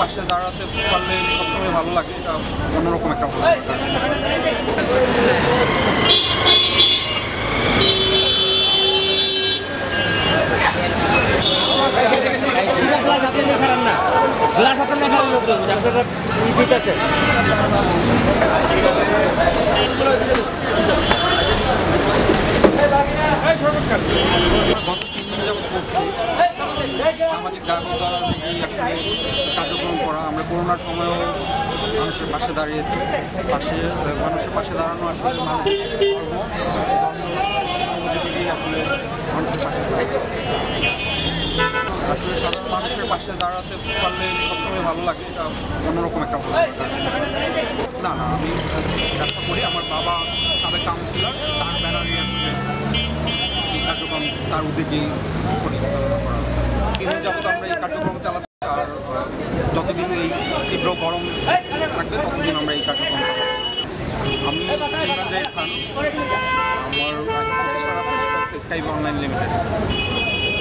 পাশে দাঁড়াতে পারলে সবসময় ভালো লাগে, এটা অন্যরকম একটা ভালো লাগার গত 3 দিন যাবত করছি সামাজিক জাগরণতা থেকেই আসলে কার্যক্রম করা। আমরা করোনার সময়ও মানুষের পাশে দাঁড়িয়েছি। মানুষের পাশে দাঁড়ানো আসলে মানুষের থেকেই আসলে মানুষের পাশে আসলে সাধারণ মানুষের পাশে দাঁড়াতে পারলে সবসময় ভালো লাগে, এটা অন্যরকম একটা ভালো লাগার না। আমি ব্যবসা করি, আমার বাবা সাবেক কাউন্সিলর, তার ব্যানারে আসলে এই কার্যক্রম তার উদ্যোগেই পরিচালনা করা হচ্ছে। 3 দিন যাবত আমরা এই কার্যক্রম চালাচ্ছি, আর যতদিন এই তীব্র গরম থাকবে ততদিন আমরা এই কার্যক্রম চালাবো। আমি ইমরান জাহিদ খান, আমার প্রতিষ্ঠান আছে, সেটা হচ্ছে স্কাই অনলাইন লিমিটেড।